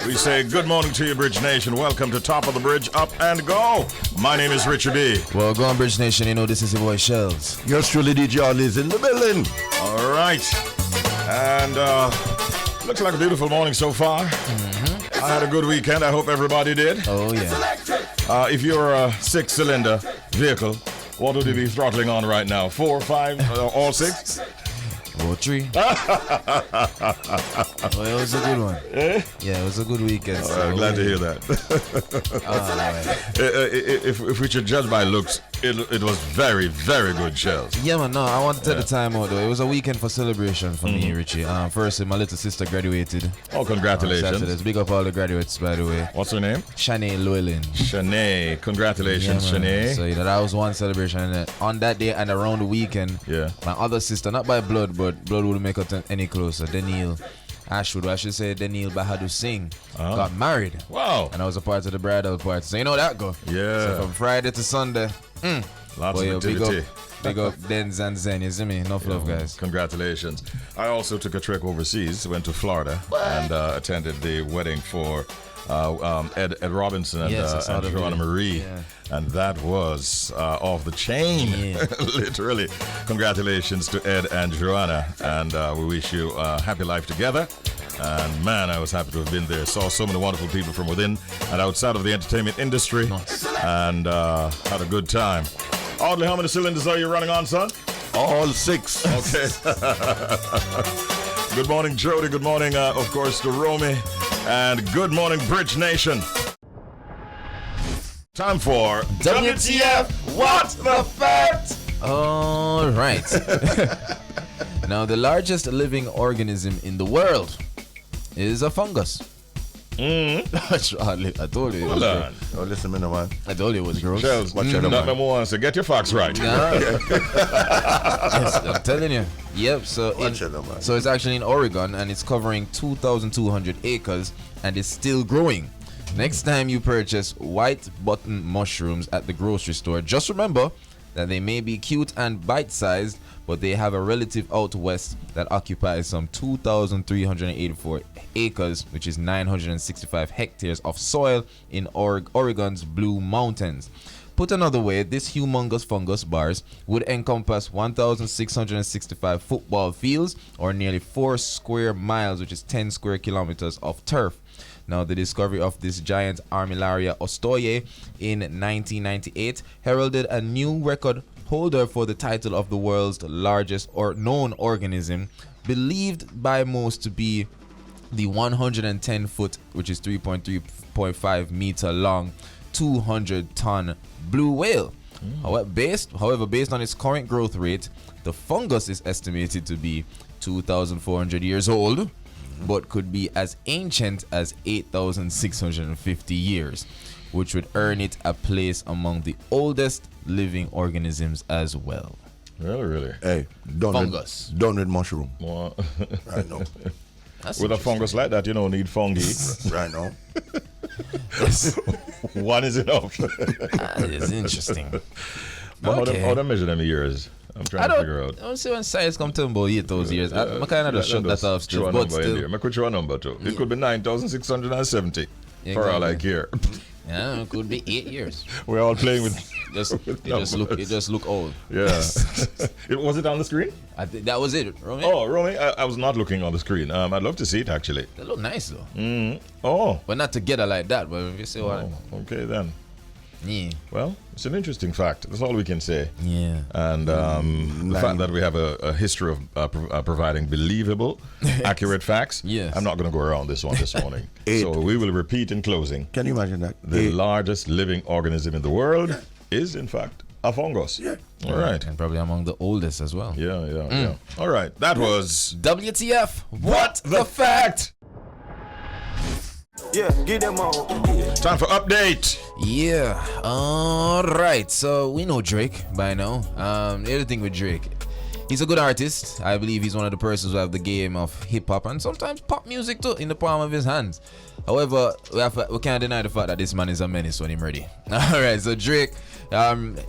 We say good morning to you, Bridge Nation. Welcome to Top of the Bridge, Up and Go. My name is Richie B. Well, go on, Bridge Nation. You know this is your boy Shelz. Yours truly, DJ Ali is in the building. All right. And looks like a beautiful morning so far. I had a good weekend. I hope everybody did. Oh, yeah. If you're a 6-cylinder vehicle, what would you be throttling on right now? 4, 5, all 6? Or 3. Well, it was a good one. Yeah, it was a good weekend. So Glad to hear that. If we should judge by looks, it was very, very good, Shelz. Yeah, man, no, I want to take the time out, though. It was a weekend for celebration for me, Richie. First, my little sister graduated. Oh, congratulations. Big up all the graduates, by the way. What's her name? Shanae Llewellyn. Shanae. Congratulations, Yeah, Shanae. So, that was one celebration. And on that day and around the weekend, my other sister, not by blood, but blood wouldn't make us any closer, Daniel Ashwood, I should say Daniel Bahadur Singh, got married. Wow. And I was a part of the bridal party. So you know how that go. Yeah. So from Friday to Sunday, lots of activity. Big up Denz and Zen, you see me? Enough love, guys. Congratulations. I also took a trip overseas, went to Florida, and attended the wedding for Ed Robinson and Johanna Marie. Yeah. And that was off the chain, literally. Congratulations to Ed and Johanna, and we wish you a happy life together. And man, I was happy to have been there. Saw so many wonderful people from within and outside of the entertainment industry, and had a good time. Audley, how many cylinders are you running on, son? All 6. Okay. Good morning, Jody. Good morning, of course, to Romy. And good morning, Bridge Nation. Time for WTF, what the fact? All right. Now, the largest living organism in the world is a fungus. I told you. Hold on. Oh, listen, man, man. I told you it was gross. Shelz, nothing more wants to get your facts right. Yes, I'm telling you. Yep. So it's actually in Oregon, and it's covering 2,200 acres, and it's still growing. Next time you purchase white button mushrooms at the grocery store, just remember that they may be cute and bite-sized, but they have a relative out west that occupies some 2,384 acres, which is 965 hectares of soil in Oregon's Blue Mountains. Put another way, this humongous fungus bars would encompass 1,665 football fields, or nearly 4 square miles, which is 10 square kilometers of turf. Now, the discovery of this giant Armillaria ostoye in 1998 heralded a new record holder for the title of the world's largest or known organism, believed by most to be the 110 foot, which is 3.5 meter long, 200-ton blue whale. However, based on its current growth rate, the fungus is estimated to be 2,400 years old, but could be as ancient as 8,650 years, which would earn it a place among the oldest living organisms as well. Really? Hey, fungus. Done with mushroom. Well, Right now. with a fungus like that, you don't need fungi. Right now. One is enough. That is interesting. How do measure them years? I'm trying to figure out. I don't see when science come to about 8,000 years. I'm kind of just shut that off still, but still. I could show a number too. It could be 9,670 for all I care. Yeah, it could be 8 years. We're all playing with. It just look old. Yeah. Was it on the screen? That was it, Romy. Oh, Romy, I was not looking on the screen. I'd love to see it actually. They look nice though. Oh. But not together like that. But if you see what. Okay then. Yeah. Well, it's an interesting fact. That's all we can say. Yeah. And the fact that we have a history of providing believable, accurate facts. Yes. I'm not going to go around this one this morning. So we will repeat in closing. Can you imagine that? The largest living organism in the world is, in fact, a fungus. Yeah. All right. And probably among the oldest as well. Yeah. All right. That was WTF. What the fact? Yeah, get them on. time for update. Yeah. All right. So we know Drake by now. The other thing with Drake, he's a good artist. I believe he's one of the persons who have the game of hip hop and sometimes pop music too in the palm of his hands. However, we can't deny the fact that this man is a menace when he's ready. Alright, so Drake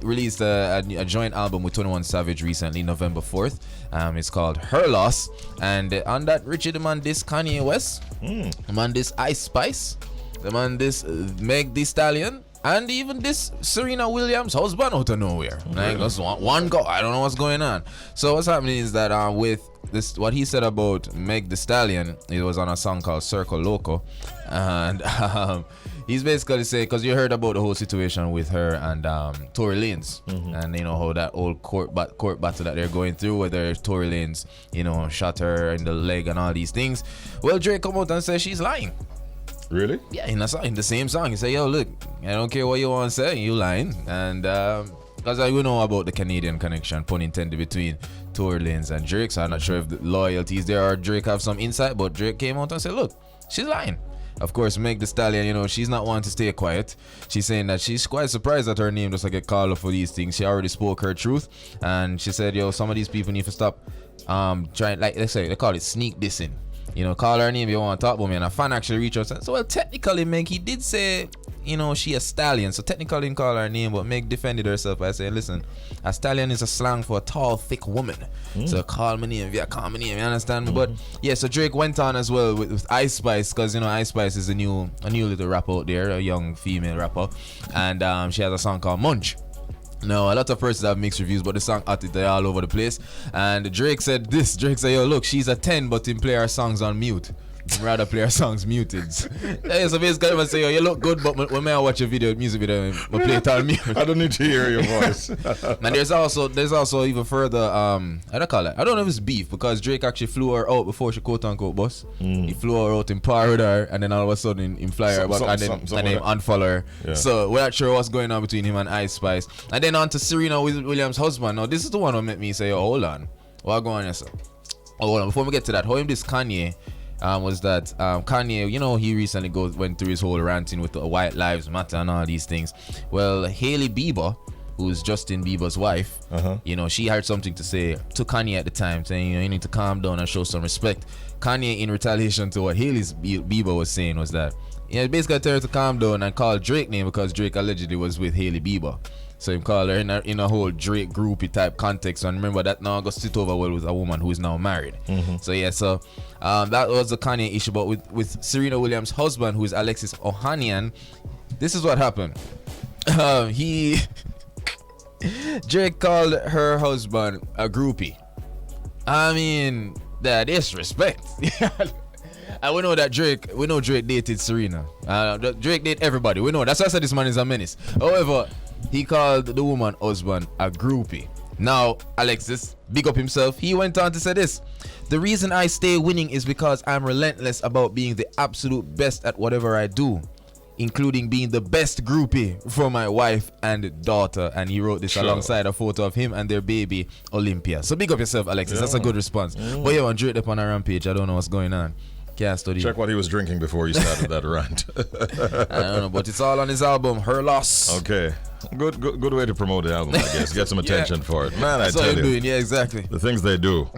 released a joint album with 21 Savage recently, November 4th. It's called Her Loss. And on that, Richie the man this Kanye West, the man this Ice Spice, the man this Meg Thee Stallion, and even this Serena Williams husband out of nowhere. Like, that's one go. I don't know what's going on. So what's happening is that with this, what he said about Meg Thee Stallion, it was on a song called Circle Loco, and he's basically saying, because you heard about the whole situation with her and Tory Lanez, and you know how that old court battle that they're going through, whether Tory Lanez, you know, shot her in the leg and all these things. Well, Drake come out and says she's lying. Really? Yeah, in the same song, he said, "Yo, look, I don't care what you want to say, you lying." And because we know about the Canadian connection, pun intended, between Tory Lanez and Drake, so I'm not sure if the loyalty is there or Drake have some insight, but Drake came out and said, "Look, she's lying." Of course, Meg Thee Stallion, you know, she's not one to stay quiet. She's saying that she's quite surprised that her name doesn't get called up for these things. She already spoke her truth, and she said, "Yo, some of these people need to stop trying, like let's say they call it sneak dissing. You know, call her name if you want to talk about me." And a fan actually reached out and said, "So well, technically, Meg, he did say, you know, she a stallion, so technically didn't call her name, but Meg defended herself by saying, listen, a stallion is a slang for a tall, thick woman. So call me name, yeah, call me name, you understand me?" But yeah, so Drake went on as well with Ice Spice, because you know Ice Spice is a new little rapper out there, a young female rapper, and she has a song called Munch. Now, a lot of persons have mixed reviews, but the song they're all over the place. And Drake said this. Drake said, "Yo, look, she's a 10, but him play her songs on mute. I'd rather play her songs muted." Yeah, so basically, I say, "Yo, you look good, but when I watch a music video, I play it on mute." I don't need to hear your voice. And there's also even further, how do I call it? I don't know if it's beef, because Drake actually flew her out before she quote unquote bust. He flew her out in par with her, and then all of a sudden he fly her back and then unfollow her. Yeah. So we're not sure what's going on between him and Ice Spice. And then on to Serena Williams' husband. Now this is the one who made me say, "Oh, hold on, what going on, yourself?" Oh, hold on, before we get to that, how him this Kanye was that Kanye, you know, he recently went through his whole ranting with the White Lives Matter and all these things. Well, Hailey Bieber, who's Justin Bieber's wife, you know, she had something to say to Kanye at the time, saying, you know, you need to calm down and show some respect. Kanye, in retaliation to what Hailey Bieber was saying, was that, you know, basically told her to calm down and call Drake name, because Drake allegedly was with Hailey Bieber. So he called her in a whole Drake groupie type context. And remember that now I got sit over well with a woman who is now married. So yeah, so that was the Kanye issue. But with Serena Williams' husband, who is Alexis Ohanian, this is what happened. Drake called her husband a groupie. I mean, that disrespect. And we know Drake dated Serena. Drake dated everybody. We know. That's why I said this man is a menace. However, he called the woman husband a groupie. Now, Alexis, big up himself, he went on to say this: "The reason I stay winning is because I'm relentless about being the absolute best at whatever I do, including being the best groupie for my wife and daughter." And he wrote this alongside a photo of him and their baby, Olympia. So big up yourself, Alexis. That's a good response. But yeah, on Drake up on a rampage, I don't know what's going on. Can't study. Check what he was drinking before you started that rant. I don't know, but it's all on his album, Her Loss. Okay. Good way to promote the album, I guess. Get some attention for it. Man, that's I tell you. Doing. Yeah, exactly. The things they do.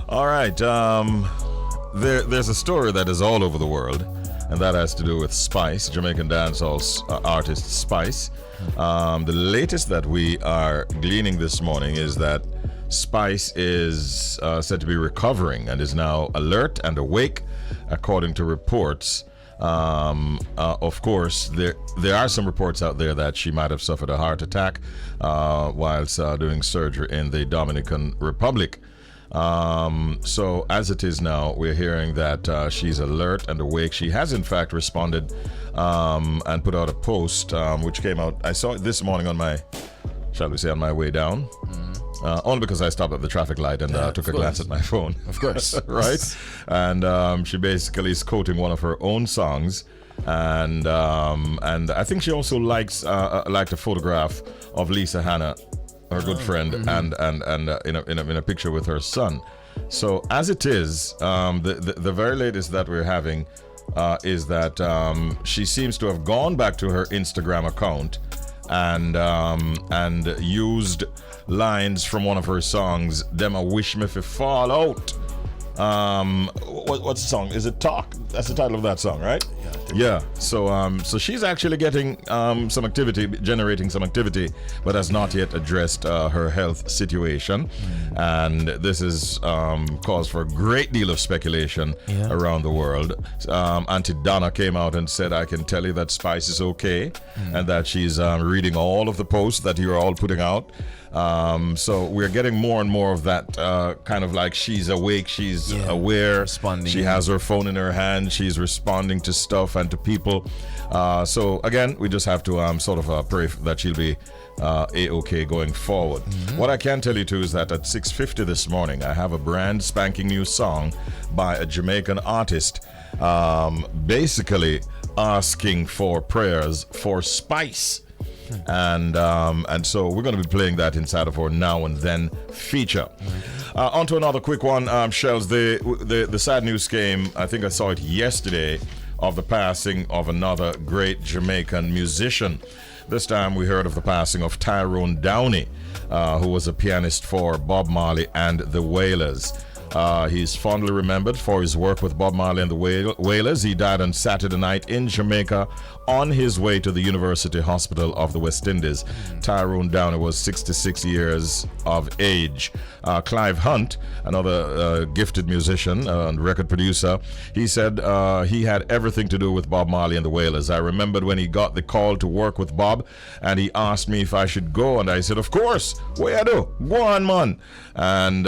All right. There's a story that is all over the world, and that has to do with Spice, Jamaican dancehall artist Spice. The latest that we are gleaning this morning is that Spice is said to be recovering and is now alert and awake, according to reports. Of course, there are some reports out there that she might have suffered a heart attack whilst doing surgery in the Dominican Republic. So as it is now, we're hearing that she's alert and awake. She has in fact responded and put out a post which came out. I saw it this morning on my, shall we say, on my way down. Only because I stopped at the traffic light and took a glance at my phone. Of course. Right? And she basically is quoting one of her own songs. And I think she also liked a photograph of Lisa Hanna, her good friend, and in a picture with her son. So as it is, the very latest that we're having is that she seems to have gone back to her Instagram account and used lines from one of her songs. Them a wish me fi fall out. What's the song? Is it Talk? That's the title of that song, right? Yeah. So she's actually getting some activity, generating some activity, but has not yet addressed her health situation, and this is caused for a great deal of speculation around the world. Auntie Donna came out and said, "I can tell you that Spice is okay," and that she's reading all of the posts that you're all putting out. So we're getting more and more of that kind of like she's awake, she's aware, responding. She has her phone in her hand, she's responding to stuff and to people. So again, we just have to sort of pray that she'll be A-okay going forward. What I can tell you too is that at 6:50 this morning, I have a brand spanking new song by a Jamaican artist, basically asking for prayers for Spice. And so we're going to be playing that inside of our Now and Then feature. On to another quick one, Shelz. The sad news came, I think I saw it yesterday, of the passing of another great Jamaican musician. This time we heard of the passing of Tyrone Downey, who was a pianist for Bob Marley and the Wailers. He's fondly remembered for his work with Bob Marley and the Wailers. He died on Saturday night in Jamaica on his way to the University Hospital of the West Indies. Tyrone Downey was 66 years of age. Clive Hunt, another gifted musician and record producer, he said he had everything to do with Bob Marley and the Wailers. I remembered when he got the call to work with Bob, and he asked me if I should go, and I said, "Of course, what you do? Go on, man." And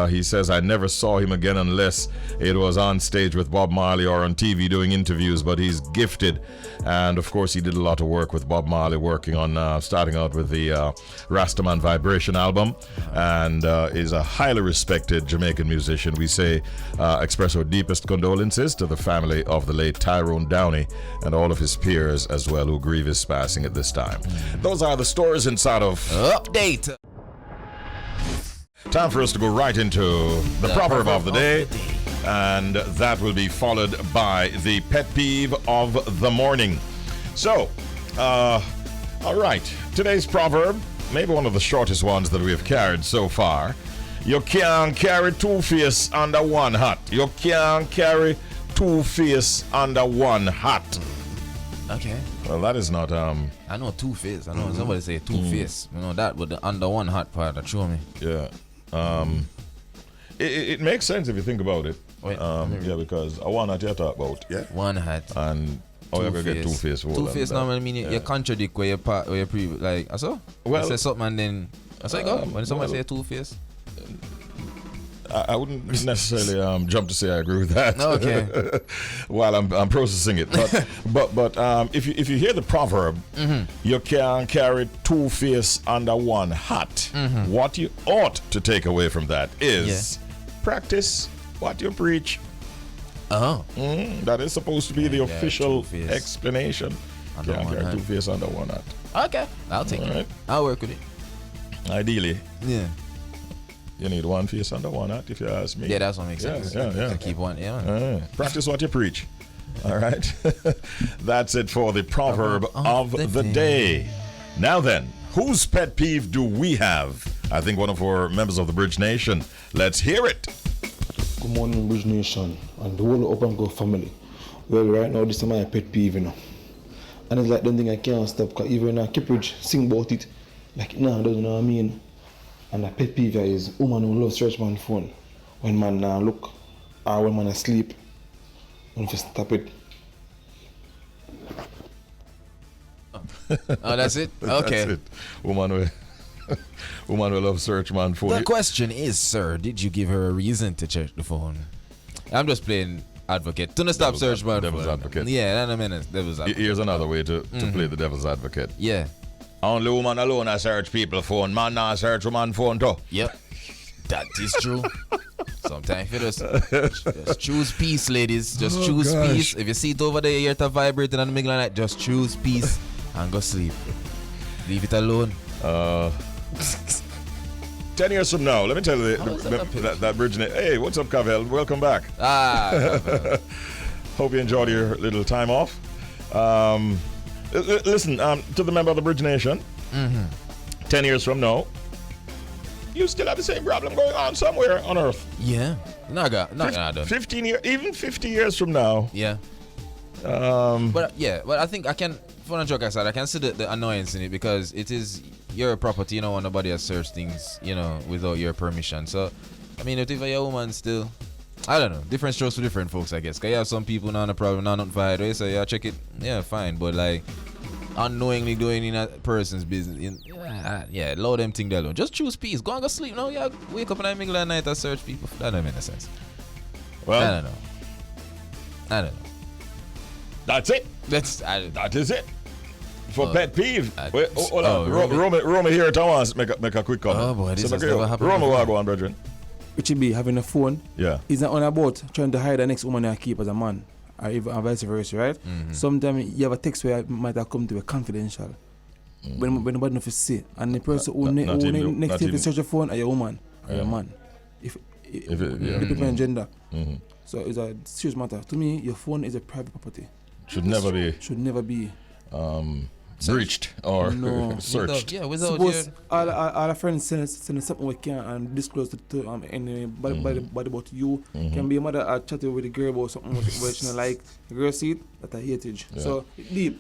he says, "I never saw him again unless it was on stage with Bob Marley or on TV doing interviews, but he's gifted." And of course, he did a lot of work with Bob Marley, working on starting out with the Rastaman Vibration album, and is a highly respected Jamaican musician. We express our deepest condolences to the family of the late Tyrone Downey and all of his peers as well who grieve his passing at this time. Those are the stories inside of Update. Time for us to go right into the proverb of the day. And that will be followed by the pet peeve of the morning. So, all right. Today's proverb, maybe one of the shortest ones that we have carried so far. You can't carry two fish under one hat. You can't carry two fish under one hat. Okay. Well, that is not... I know two fish. I know somebody say two fish. You know that with the under one hat part that show me. Yeah. It makes sense if you think about it. Yeah, because I one hat you talk about. Yeah. One hat. And you ever get two face. Two face normally mean you contradict where you part where you pre like I saw. Well, I say something and then I say go. When somebody say two face. I wouldn't necessarily jump to say I agree with that. Okay. While I'm processing it, but if you hear the proverb, you can't carry two fish under one hat. What you ought to take away from that is practice what you preach. That is supposed to be the official explanation. You can't carry two fish under one hat. Okay, I'll take it. Right. I'll work with it. Ideally. Yeah. You need one face under one hat, if you ask me. Yeah, that's what makes sense. Yeah. Keep one, Practice what you preach. All right. That's it for the proverb of the day. Now then, whose pet peeve do we have? I think one of our members of the Bridge Nation. Let's hear it. Good morning, Bridge Nation, and the whole Up and Go family. Well, right now, this is my pet peeve, you know. And it's like the thing I can't stop, because even Kippridge sing about it. Like, doesn't know what I mean. And the pet peeve is woman who love search man phone when man look or when man asleep. When you stop it. Oh, that's it? Okay. That's it. Woman will love search man phone. The question is, sir, did you give her a reason to check the phone? I'm just playing advocate. Don't stop search man phone. Devil's advocate. Yeah, in a minute. Devil's advocate. Here's another way to play the devil's advocate. Yeah. Only woman alone I search people phone. Man not search woman phone too. Yep. That is true. Sometimes you just choose peace, ladies. Just choose peace. If you see it over there, you hear it vibrating on the middle of the night, just choose peace and go sleep. Leave it alone. 10 years from now, let me tell you that Bridge. Hey, what's up, Cavell? Welcome back. Cavell. Hope you enjoyed your little time off. Listen, to the member of the Bridge Nation, 10 years from now, you still have the same problem going on somewhere on Earth. Yeah. Not gonna 15 years, even 50 years from now. Yeah. But I think I can, for a joke aside, I can see the annoyance in it because it is your property. You don't want nobody to search things, without your permission. So, I mean, if you're a woman still, I don't know, different strokes for different folks, I guess. Cause you have some people not a problem, not fired. They say, yeah, check it, yeah, fine. But like, unknowingly doing in a person's business, low them thing there alone. Just choose peace. Go and go sleep. No, yeah, wake up in the middle of the night and search people. That don't make any sense. Well, I don't know. That's it. That is it. For pet peeve. Wait, hold on. Roma here at once. Make a quick comment. Oh boy, this has never happened. Roma, go on, brethren. Richie B having a phone. Yeah. Is not on a boat trying to hide the next woman I keep as a man. Or even vice versa, right? Sometimes you have a text where it might have come to a confidential. When nobody knows to see. And the person who next to you search your phone are your woman or your man. If it depends on gender. So it's a serious matter. To me, your phone is a private property. Should never be breached or searched. Suppose all our friends send something we can and disclose to anybody about you. Can be a mother chatting with the girl about something where she don't like. The girl see it, that's a hatage. Yeah. So deep.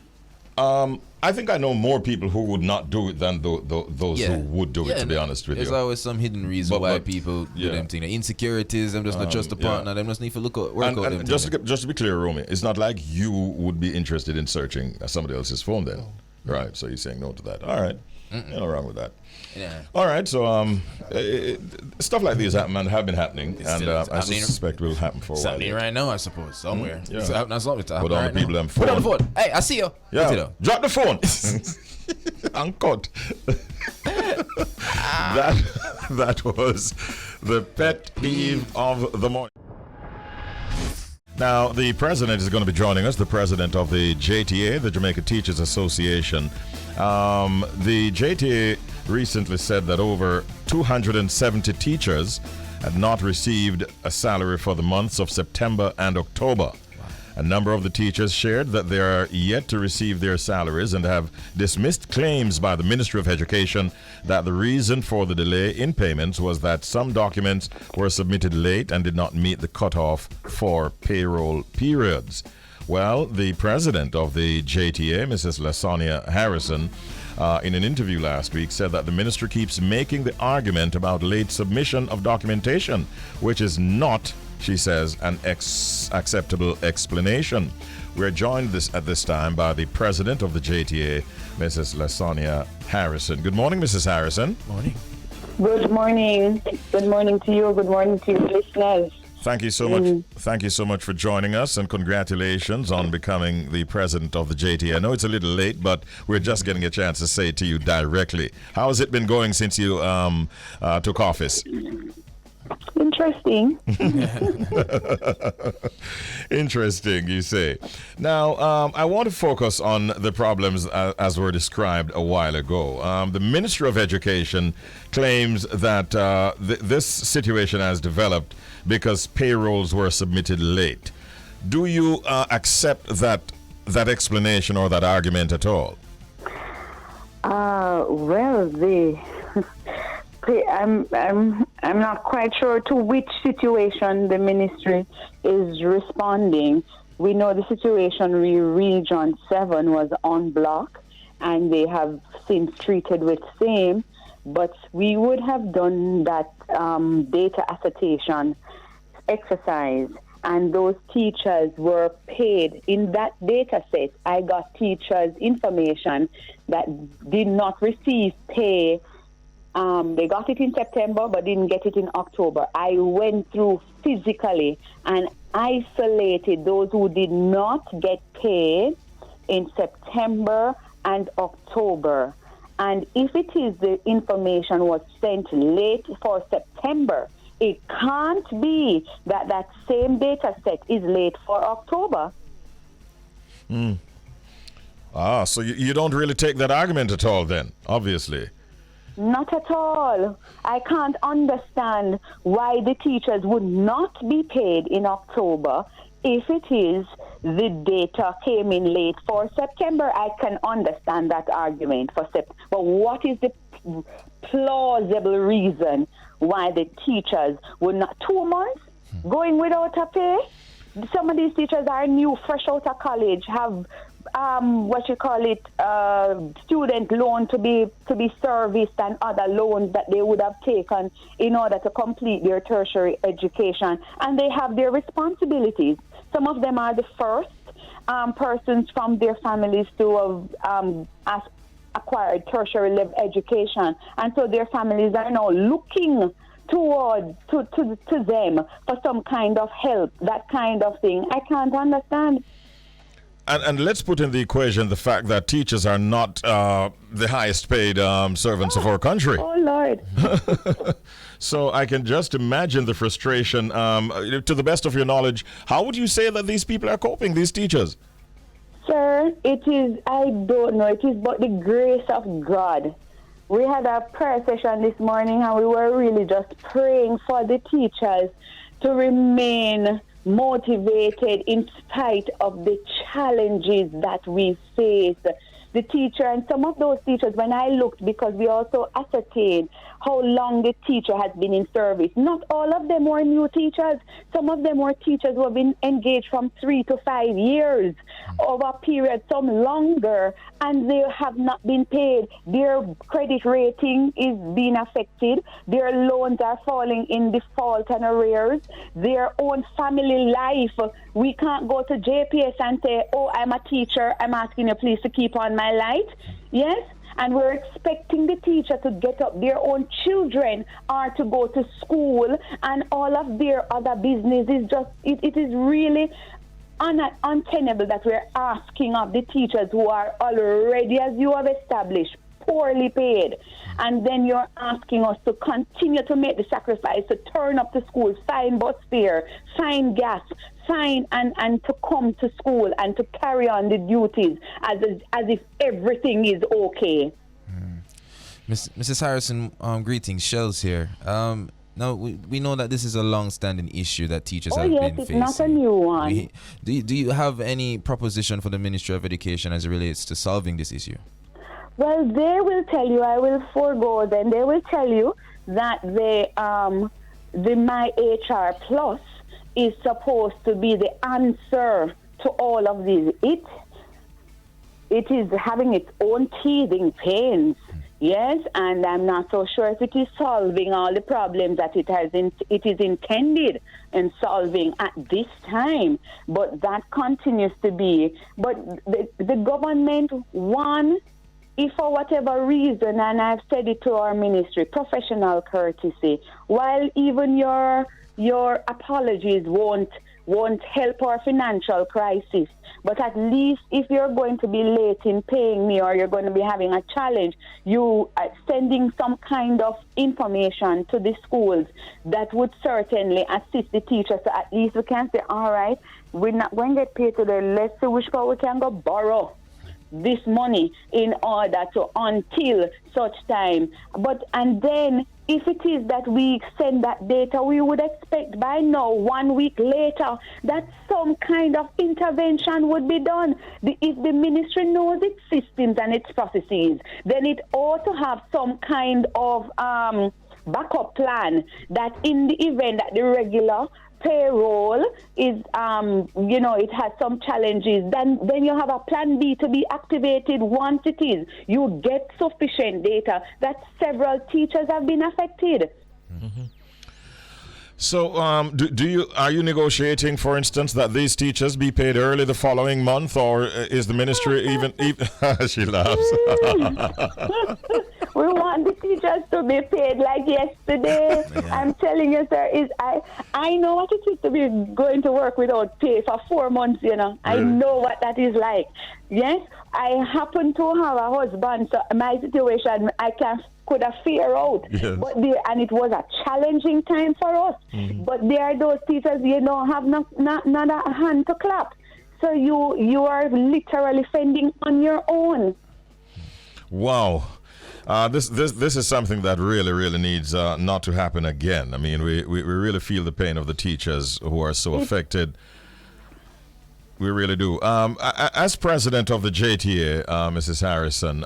I think I know more people who would not do it than those who would do it, to be honest with you. There's always some hidden reason why people do them things. Insecurities, them just not trust the partner, them just need to work out them just to be clear, Romy, it's not like you would be interested in searching somebody else's phone then. Right, so you're saying no to that. All right. Nothing wrong with that. Yeah. All right, so stuff like these have been happening, and I suspect will happen for a while. Happening right now, I suppose, somewhere. Yeah. It's happening Put on the people them phone. Put on the phone. Hey, I see you. Yeah. Drop the phone. Uncut. That was the pet peeve of the morning. Now, the president is going to be joining us, the president of the JTA, the Jamaica Teachers Association. The JTA recently said that over 270 teachers had not received a salary for the months of September and October. A number of the teachers shared that they are yet to receive their salaries and have dismissed claims by the Ministry of Education that the reason for the delay in payments was that some documents were submitted late and did not meet the cutoff for payroll periods. Well, the president of the JTA, Mrs. LaSonja Harrison, in an interview last week said that the ministry keeps making the argument about late submission of documentation, which is not, she says, an acceptable explanation. We're joined at this time by the president of the JTA, Mrs. LaSonja Harrison. Good morning, Mrs. Harrison. Morning. Good morning. Good morning to you. Good morning to your listeners. Thank you so much. Thank you so much for joining us, and congratulations on becoming the president of the JTA. I know it's a little late, but we're just getting a chance to say it to you directly. How has it been going since you took office? Interesting. Interesting, you say. Now, I want to focus on the problems as were described a while ago. The Ministry of Education claims that this situation has developed because payrolls were submitted late. Do you accept that explanation or that argument at all? I'm not quite sure to which situation the ministry is responding. We know the situation Region 7 was on block, and they have since treated with same, but we would have done that data attestation exercise, and those teachers were paid in that data set. I got teachers' information that did not receive pay. They got it in September but didn't get it in October. I went through physically and isolated those who did not get paid in September and October. And if it is the information was sent late for September, it can't be that that same data set is late for October. So you don't really take that argument at all then, obviously. Not at all. I can't understand why the teachers would not be paid in October if it is the data came in late for September, I can understand that argument for September. But what is the plausible reason why the teachers would not 2 months going without a pay? Some of these teachers are new, fresh out of college, have student loan to be serviced and other loans that they would have taken in order to complete their tertiary education, and they have their responsibilities. Some of them are the first persons from their families to have acquired tertiary level education, and so their families are now looking toward to them for some kind of help, that kind of thing. I can't understand. And let's put in the equation the fact that teachers are not the highest paid servants of our country. Oh, Lord. So I can just imagine the frustration. To the best of your knowledge, how would you say that these people are coping, these teachers? Sir, it is, I don't know, it is but the grace of God. We had a prayer session this morning and we were really just praying for the teachers to remain motivated in spite of the challenges that we face. The teacher, and some of those teachers, when I looked, because we also ascertained how long the teacher has been in service. Not all of them were new teachers. Some of them were teachers who have been engaged from 3 to 5 years over a period, some longer, and they have not been paid. Their credit rating is being affected. Their loans are falling in default and arrears. Their own family life. We can't go to JPS and say, oh, I'm a teacher, I'm asking you please to keep on my light. Yes? And we're expecting the teacher to get up. Their own children are to go to school, and all of their other business is just, it is really untenable that we're asking of the teachers who are already, as you have established, poorly paid. And then you're asking us to continue to make the sacrifice, to turn up to school, find bus fare, find gas, find and to come to school and to carry on the duties as if everything is okay. Mrs. Harrison, greetings. Shelz here. Now, we know that this is a long-standing issue that teachers have been facing. It's not a new one. Do you have any proposition for the Ministry of Education as it relates to solving this issue? Well, they will tell you, I will forego them, they will tell you that the My HR Plus is supposed to be the answer to all of these. It is having its own teething pains, yes, and I'm not so sure if it is solving all the problems that it is intended in solving at this time, but that continues to be. But the government, one, if for whatever reason, and I've said it to our ministry, professional courtesy, while even your apologies won't help our financial crisis, but at least if you're going to be late in paying me or you're going to be having a challenge, you are sending some kind of information to the schools that would certainly assist the teachers, so at least we can say, all right, we're not going to get paid today, let's see which part we can go borrow this money in order to until such time. And then if it is that we send that data, we would expect by now, 1 week later, that some kind of intervention would be done. If the ministry knows its systems and its processes, then it ought to have some kind of backup plan that in the event that the regular payroll is, it has some challenges, then you have a plan B to be activated once it is. You get sufficient data that several teachers have been affected. Mm-hmm. So, are you negotiating, for instance, that these teachers be paid early the following month, or is the ministry even she laughs. We want the teachers to be paid like yesterday. Yeah. I'm telling you, sir, I know what it is to be going to work without pay for 4 months, Really? I know what that is like. Yes, I happen to have a husband, so my situation, could have figure out. Yes. And it was a challenging time for us. Mm-hmm. But there are those teachers, have not a hand to clap. So you are literally fending on your own. Wow. This is something that really, really needs not to happen again. I mean, we really feel the pain of the teachers who are so affected. We really do. As president of the JTA, Mrs. Harrison,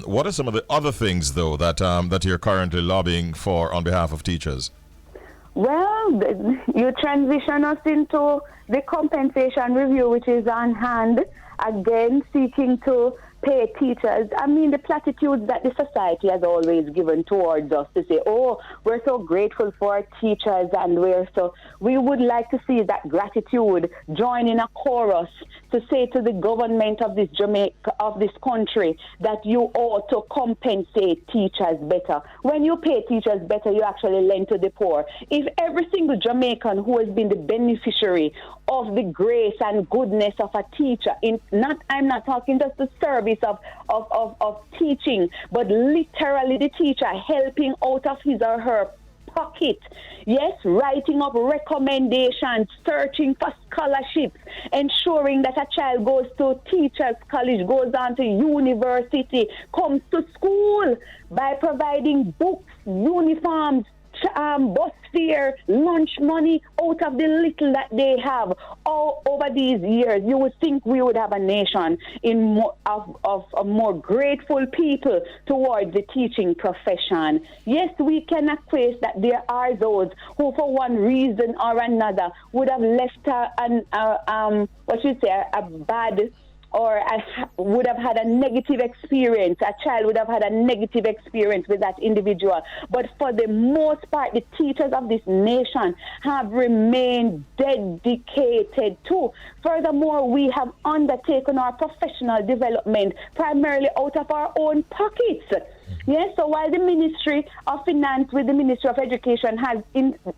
what are some of the other things, though, that you're currently lobbying for on behalf of teachers? Well, you transition us into the compensation review, which is on hand, again, seeking to pay teachers. I mean, the platitudes that the society has always given towards us to say, oh, we're so grateful for our teachers, and we would like to see that gratitude join in a chorus to say to the government of this Jamaica, of this country, that you ought to compensate teachers better. When you pay teachers better, you actually lend to the poor. If every single Jamaican who has been the beneficiary of the grace and goodness of a teacher, I'm not talking just the service of teaching, but literally the teacher helping out of his or her pocket, yes, writing up recommendations, searching for scholarships, ensuring that a child goes to teachers college, goes on to university, comes to school by providing books, uniforms, bus fare, lunch money out of the little that they have. All over these years, you would think we would have a nation of more grateful people towards the teaching profession. Yes, we can acquiesce that there are those who, for one reason or another, would have left a bad, or would have had a negative experience. A child would have had a negative experience with that individual. But for the most part, the teachers of this nation have remained dedicated to. Furthermore, we have undertaken our professional development primarily out of our own pockets. Yes, so while the Ministry of Finance with the Ministry of Education has,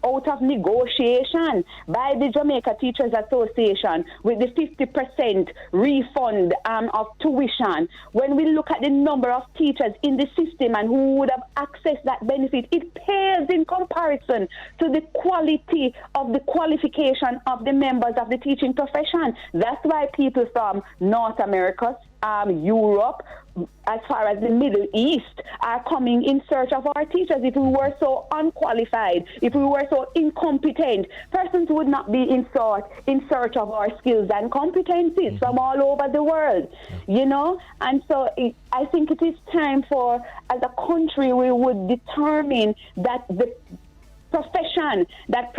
out of negotiation by the Jamaica Teachers Association with the 50% refund of tuition, when we look at the number of teachers in the system and who would have accessed that benefit, it pales in comparison to the quality of the qualification of the members of the teaching profession. That's why people from North America, Europe, as far as the Middle East, are coming in search of our teachers. If we were so unqualified, if we were so incompetent, persons would not be in search of our skills and competencies from all over the world, you know. And so I think it is time for, as a country, we would determine that the profession that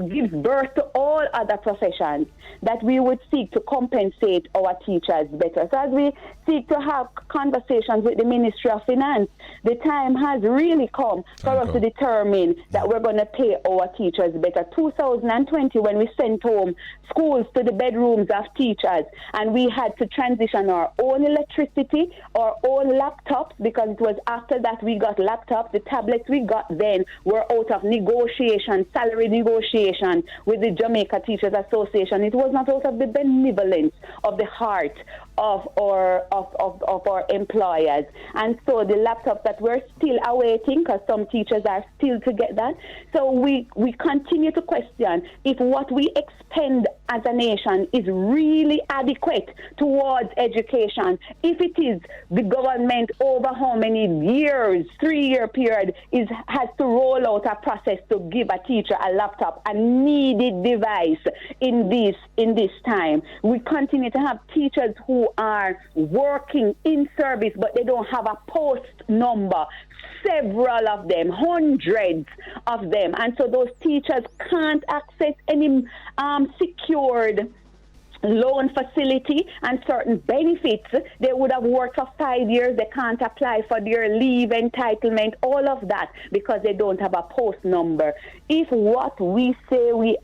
gives birth to all other professions, that we would seek to compensate our teachers better. So as we seek to have conversations with the Ministry of Finance, the time has really come for us to determine that we're going to pay our teachers better. 2020, when we sent home schools to the bedrooms of teachers, and we had to transition our own electricity, our own laptops, because it was after that we got laptops. The tablets we got then were out of negotiation, salary negotiation with the Jamaica Teachers Association. It was not out of the benevolence of the heart of our employers. And so the laptops that we're still awaiting, because some teachers are still to get that. So we continue to question if what we expend as a nation is really adequate towards education. If it is, the government over how many years, 3-year period, has to roll out a process to give a teacher a laptop, a needed device in this time. We continue to have teachers who are working in service, but they don't have a post number. Several of them, hundreds of them. And so those teachers can't access any secured loan facility and certain benefits. They would have worked for 5 years. They can't apply for their leave entitlement, all of that, because they don't have a post number. If what we say we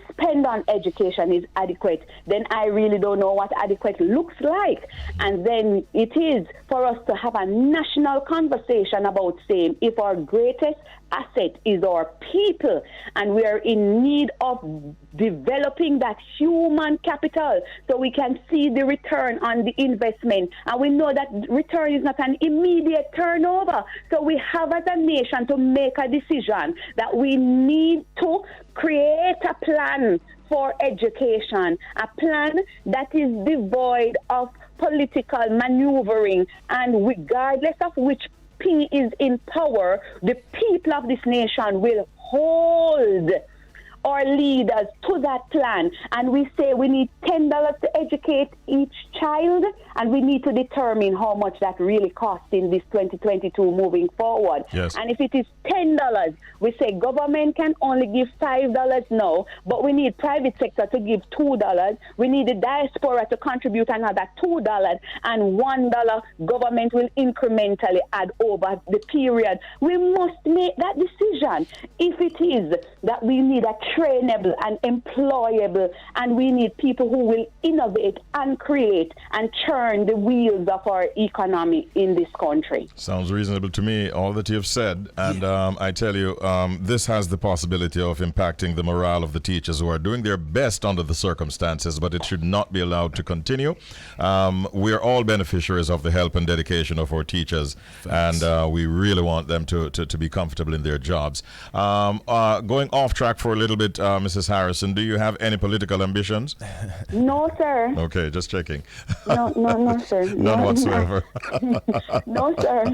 spend on education is adequate, then I really don't know what adequate looks like. And then it is for us to have a national conversation about saying if our greatest asset is our people, and we are in need of developing that human capital so we can see the return on the investment. And we know that return is not an immediate turnover. So we have as a nation to make a decision that we need to create a plan for education, a plan that is devoid of political maneuvering, and regardless of which is in power, the people of this nation will hold our leaders to that plan and we say we need $10 to educate each child, and we need to determine how much that really costs in this 2022 moving forward. Yes. And if it is $10, we say government can only give $5 now, but we need private sector to give $2. We need the diaspora to contribute another $2, and $1 government will incrementally add over the period. We must make that decision. If it is that we need a trainable and employable, and we need people who will innovate and create and churn the wheels of our economy in this country. Sounds reasonable to me, all that you've said. And I tell you, this has the possibility of impacting the morale of the teachers who are doing their best under the circumstances, but it should not be allowed to continue. We are all beneficiaries of the help and dedication of our teachers. Thanks. And we really want them to be comfortable in their jobs. Going off track for a little bit, Mrs. Harrison, do you have any political ambitions? No, sir. Okay, just checking. No, sir. None whatsoever. No, sir.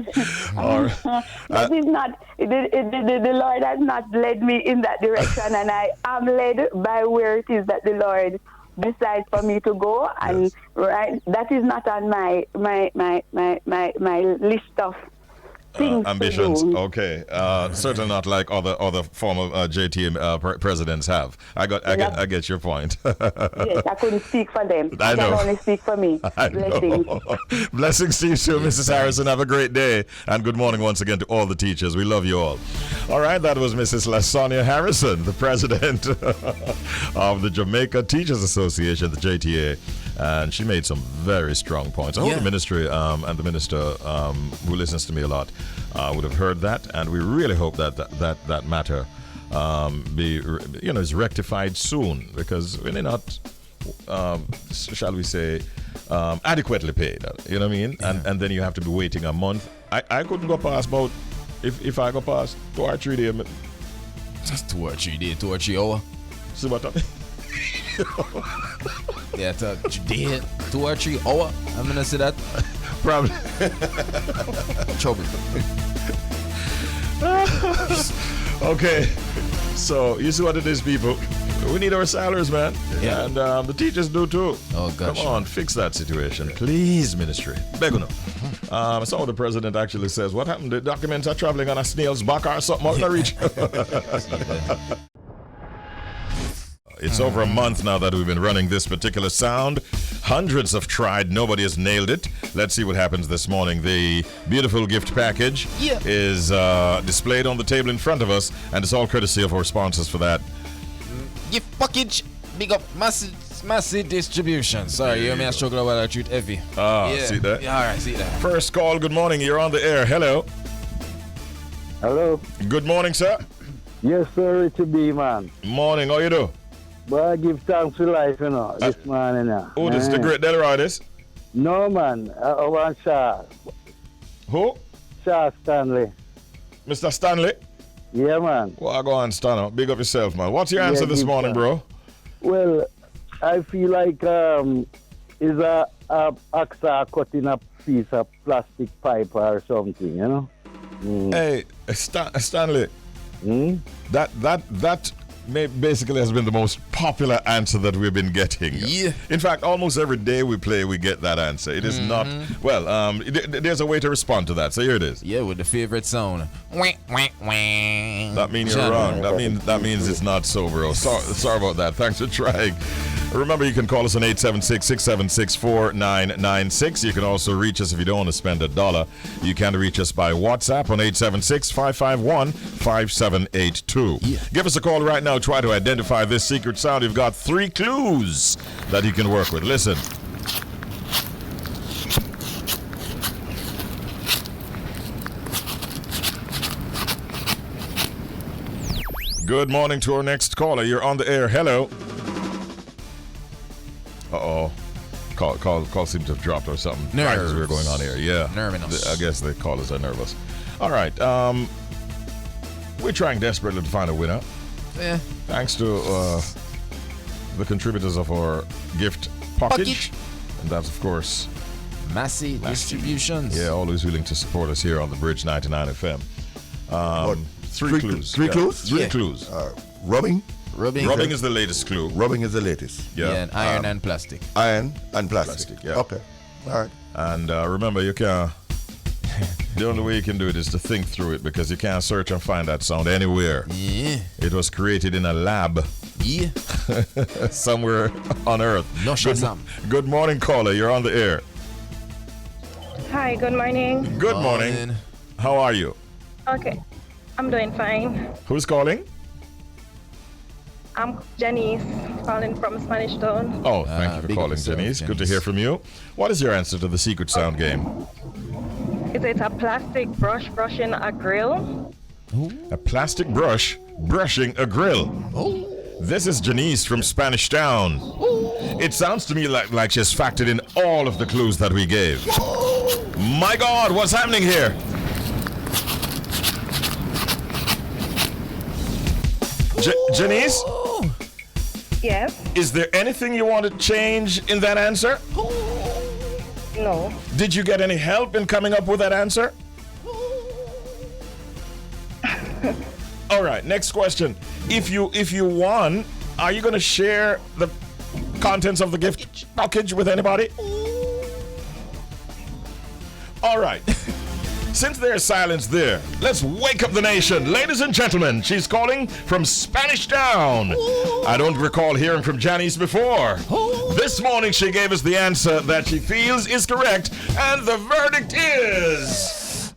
That is not, the Lord has not led me in that direction, and I am led by where it is that the Lord decides for me to go, and yes. Right, that is not on my list of ambitions. Okay, certainly not like other former JTA presidents have. I get your point. Yes, I couldn't speak for them. I know. can only speak for me. Blessings. Blessings to you too, Mrs. Harrison. Have a great day, and good morning once again to all the teachers. We love you all. All right, that was Mrs. LaSonja Harrison, the president of the Jamaica Teachers Association, the JTA, and she made some very strong points. I hope the ministry and the minister who listens to me a lot would have heard that, and we really hope that matter is rectified soon, because really not, shall we say, adequately paid. You know what I mean? Yeah. And then you have to be waiting a month. I couldn't go past about, if I go past 2 or 3 days. Just 2 or 3 days, 2 or 3 hours. See what I mean? Yeah, 2 or 3 hours. I'm gonna say that. Probably. Trouble. Okay, so you see what it is, people. We need our salaries, man. Yeah. And the teachers do too. Oh, gosh. Come on, fix that situation. Please, ministry. Beg you. I saw the president actually says, what happened? The documents are traveling on a snail's back or something out the reach. It's over a month now that we've been running this particular sound. Hundreds have tried. Nobody has nailed it. Let's see what happens this morning. The beautiful gift package is displayed on the table in front of us, and it's all courtesy of our sponsors for that. Gift package, big up, massive distribution. Sorry, you may have struggled about that truth heavy. See that? Yeah, all right, see that. First call, good morning. You're on the air. Hello. Hello. Good morning, sir. Yes, sir, Richie B, man. Morning, how you do? But I give thanks for life, this morning now. Oh, this is the great Delroy, this? No, man. I want Shaw. Who? Shaw Stanley. Mr. Stanley? Yeah, man. Well, go on, Stanley. Big up yourself, man. What's your answer this morning, bro? Well, I feel like is a axa cutting a piece of plastic pipe or something, you know? Hey, Stanley. That basically has been the most popular answer that we've been getting. Yeah. In fact, almost every day we play, we get that answer. It is not, well, there's a way to respond to that. So here it is. Yeah, with the favorite sound. That means you're wrong. That means it's not so, bro. Sorry about that. Thanks for trying. Remember, you can call us on 876-676-4996. You can also reach us if you don't want to spend $1. You can reach us by WhatsApp on 876-551-5782. Yeah. Give us a call right now. Try to identify this secret sound. You've got 3 clues that you can work with. Listen. Good morning to our next caller. You're on the air. Hello. Uh-oh. Call seemed to have dropped or something. Nerves. As we were going on here. Yeah. Nervous. I guess the callers are nervous. All right. We're trying desperately to find a winner. Yeah. Thanks to the contributors of our gift package. And that's, of course, Massey Distributions. Yeah, always willing to support us here on the Bridge 99 FM. 3 clues. 3 clues? 3 clues. Rubbing? Rubbing is the latest clue. Rubbing is the latest. Yeah, and iron and plastic. Iron and plastic. Yeah. Okay. All right. And remember, you can't. The only way you can do it is to think through it, because you can't search and find that sound anywhere. Yeah. It was created in a lab. Yeah. Somewhere on Earth. No Shazam. Good morning, caller. You're on the air. Hi, good morning. Good morning. How are you? Okay, I'm doing fine. Who's calling? I'm Janice, calling from Spanish Town. Oh, thank you for big calling, up yourself, Janice. Good to Janice. hear from you. What is your answer to the secret sound game? Is it a plastic brush brushing a grill? A plastic brush brushing a grill. This is Janice from Spanish Town. It sounds to me like she's factored in all of the clues that we gave. My God, what's happening here? Janice? Yes. Is there anything you want to change in that answer? No. Did you get any help in coming up with that answer? All right, next question. If you won, are you going to share the contents of the gift package with anybody? All right. Since there's silence there, let's wake up the nation. Ladies and gentlemen, she's calling from Spanish Town. I don't recall hearing from Janice before. This morning she gave us the answer that she feels is correct, and the verdict is...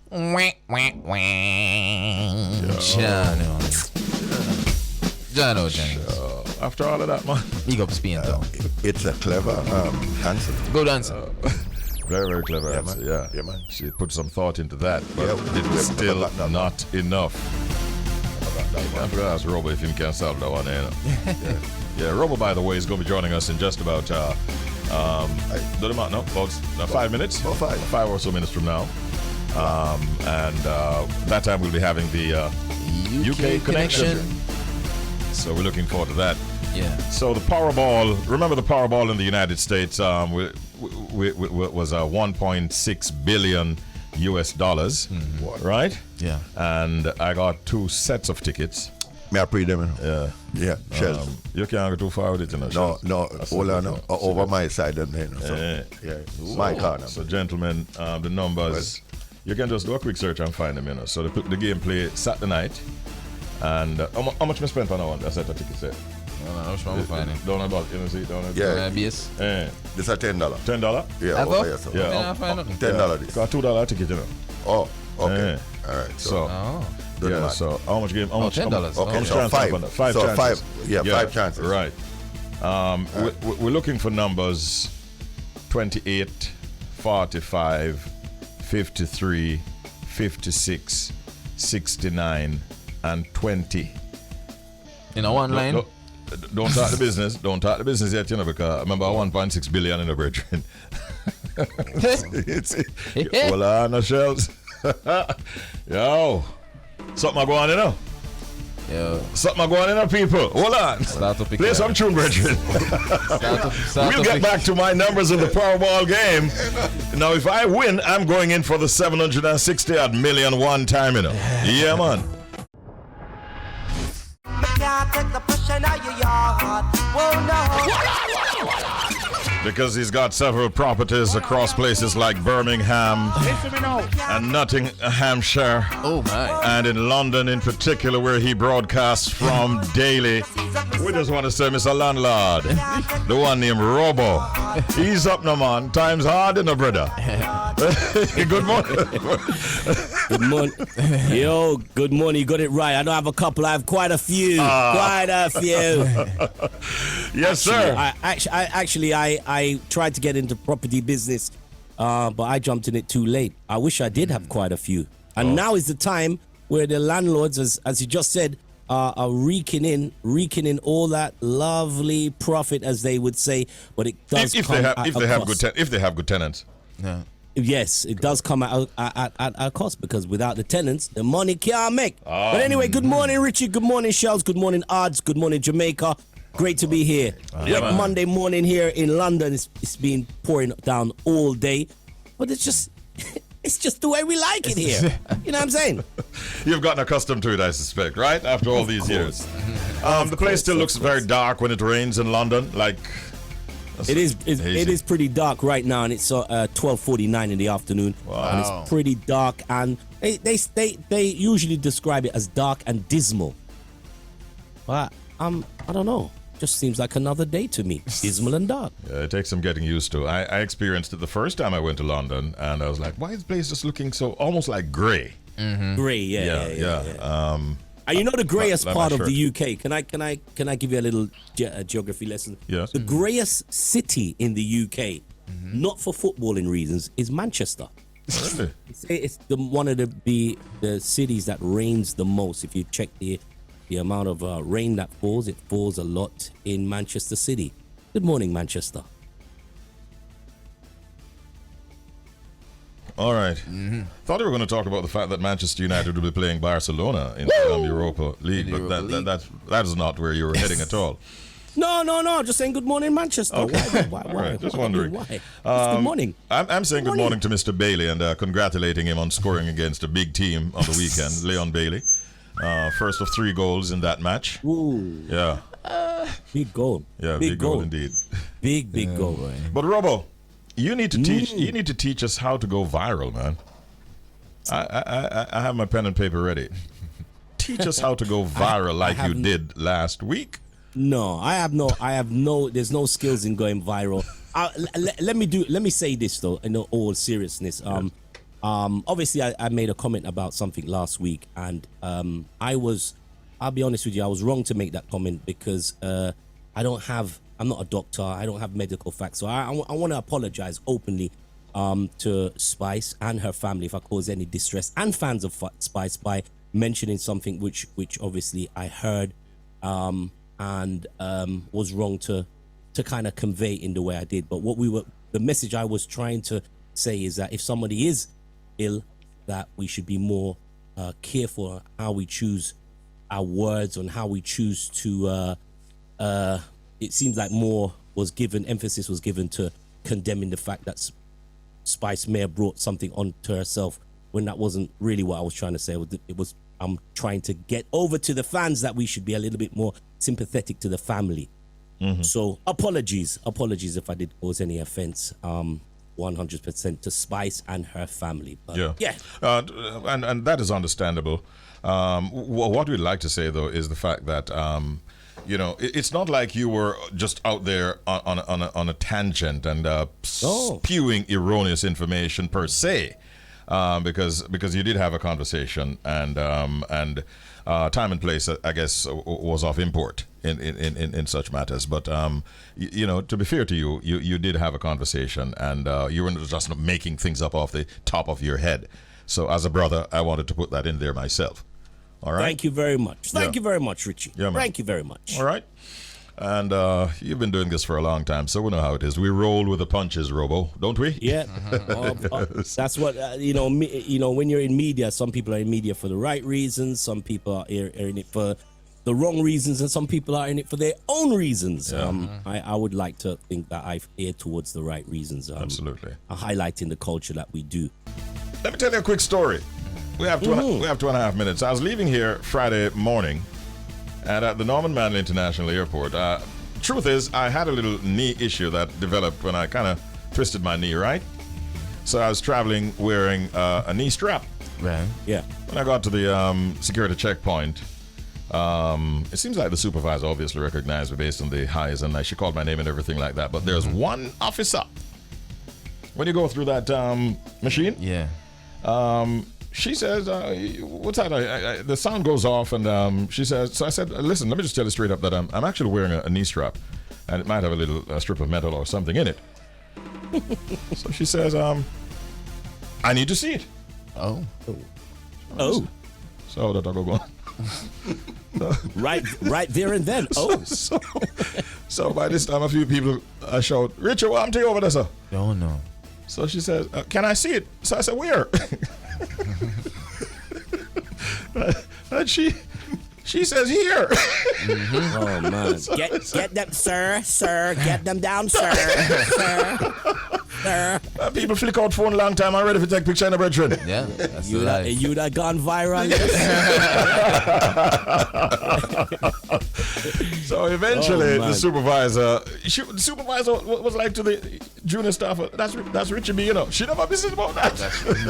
Jano, Janice. After all of that, man. Big up Spain, though. It's a clever answer. Good answer. Very, very clever answer, man. yeah. Yeah, man. She put some thought into that, but Yeah, it was still not enough. I forgot to ask Robo if he can solve that one. Yeah, Robo, by the way, is going to be joining us in just about, about 5 minutes? About 5. 5 or so minutes from now. And that time we'll be having the UK connection. So we're looking forward to that. Yeah. So the Powerball, remember the Powerball in the United States was 1.6 billion US dollars, right? Yeah. And I got 2 sets of tickets. May I pre them? Yeah, Shelz. You can't go too far with it, you know. Shelz. No, hold on. Over my side, then. My car. So, gentlemen, the numbers, you can just do a quick search and find them, you know. So the gameplay Saturday night, and how much we spent on that one? That's set of tickets there. Don't know about, you know, see, don't know. Yeah. BS. This is $10. $10? Yeah, I over here. So. Yeah. $10 this. Got $2 ticket, you know. Oh, okay. All right. So, do the yeah, math. so how much game? How much? $10. Okay, so chances 5. on that? 5 So chances. 5. Yeah, 5 chances. Right. We're looking for numbers 28, 45, 53, 56, 69, and 20. In a one line? Don't talk the business. Don't talk the business yet, you know, because remember 1.6 billion in the brethren. Well, no shells. Yo, something going on, you know. Yo. Something going on, people. Hold on. Start to pick Play it some up. tune, brethren. We'll get back to my numbers in the Powerball game. Now, if I win, I'm going in for the 760 odd million one time, you know. Yeah, man. Because he's got several properties across places like Birmingham and Nottinghamshire. Oh my. And in London in particular, where he broadcasts from daily. We just want to say, Mr. Landlord, the one named Robo. He's up now, man. Time's hard, you know, brother. Good morning. Good morning. Yo, good morning. You got it right. I don't have a couple. I have quite a few. Quite a few. Yes, sir. I tried to get into property business, but I jumped in it too late. I wish I did have quite a few. And now is the time where the landlords, as you just said, are raking in all that lovely profit, as they would say. But it does if come they at have good tenants. Yeah. Yes, it does come at a cost, because without the tenants, the money can't make. But anyway, good morning, Richie. Good morning, Shelz. Good morning, Odds. Good morning, Jamaica. Great to be here. Wet Monday morning here in London. It's been pouring down all day, but it's just It's just the way we like it here. You know what I'm saying? You've gotten accustomed to it, I suspect, right? After all these years. The place still looks very dark when it rains in London. Like it is pretty dark right now, and it's 12:49 in the afternoon. Wow. And it's pretty dark, and they usually describe it as dark and dismal. But I don't know. Just seems like another day to me. Dismal and dark. Yeah, it takes some getting used to. I experienced it the first time I went to London, and I was like, why is the place just looking so almost like grey? Gray, yeah. And you know the greyest part of the UK. Can I give you a little geography lesson? Yes. The greyest city in the UK, not for footballing reasons, is Manchester. Really? It's one of the cities that rains the most. If you check the amount of rain that falls, it falls a lot in Manchester City. Good morning, Manchester. All right. Thought we were going to talk about the fact that Manchester United will be playing Barcelona in the Europa League, but that is not where you were heading at all. No. Just saying good morning, Manchester. Okay. Why? All right. Just wondering. Why? Good morning. I'm saying good morning to Mr. Bailey and congratulating him on scoring against a big team on the weekend, Leon Bailey. First of 3 goals in that match. Ooh. Yeah. Big goal. Yeah, big goal indeed. Big goal. Boy. But Robo, you need to teach. You need to teach us how to go viral, man. I have my pen and paper ready. Teach us how to go viral like you did last week. No, I have no. There's no skills in going viral. Let me say this though, in all seriousness. Obviously, I made a comment about something last week, and I'll be honest with you, I was wrong to make that comment because I'm not a doctor, I don't have medical facts, so I want to apologize openly to Spice and her family if I caused any distress, and fans of Spice, by mentioning something which obviously I heard and was wrong to kind of convey in the way I did. But the message I was trying to say is that if somebody is ill, that we should be more careful how we choose our words and how we choose to it seems like emphasis was given to condemning the fact that Spice may have brought something onto herself when that wasn't really what I was trying to say. I'm trying to get over to the fans that we should be a little bit more sympathetic to the family. So apologies if I did cause any offense. 100% to Spice and her family. But yeah. And that is understandable. What we'd like to say, though, is the fact that, it's not like you were just out there on a tangent and spewing erroneous information per se, because you did have a conversation and time and place, I guess, was of import in such matters. But to be fair to you, you did have a conversation, and you were just not making things up off the top of your head. So as a brother, I wanted to put that in there myself. All right. Thank you very much. Thank you very much, Richie. Yeah, man. Thank you very much. All right. And you've been doing this for a long time, so we know how it is. We roll with the punches, Robo, don't we? Yeah. That's what when you're in media, some people are in media for the right reasons, some people are in it for the wrong reasons, and some people are in it for their own reasons. I would like to think that I've erred towards the right reasons. Absolutely. Highlighting the culture that we do. Let me tell you a quick story. We have 2.5 minutes. I was leaving here Friday morning, and at the Norman Manley International Airport, truth is, I had a little knee issue that developed when I kind of twisted my knee, right? So I was traveling wearing a knee strap. Right. Yeah. When I got to the security checkpoint, it seems like the supervisor obviously recognized me based on the highs, and she called my name and everything like that. But there's one officer. When you go through that machine, she says, what's that? The sound goes off, and she says, so I said, listen, let me just tell you straight up that I'm actually wearing a knee strap, and it might have a little strip of metal or something in it. So she says, I need to see it. Oh. So that I go on. right there and then. So by this time, a few people shout, Richard, what happened to you over there, sir? Oh, no. So she says, can I see it? So I said, where? And she says, here. Oh, man. Get them, sir, get them down, sir. sir. People flick out phone long time. I'm ready to take picture in the brethren. Yeah, that's You the that, life. you that gone viral? So eventually, Oh, the supervisor was like to the junior staff, that's Richie B, you know. She never misses about that.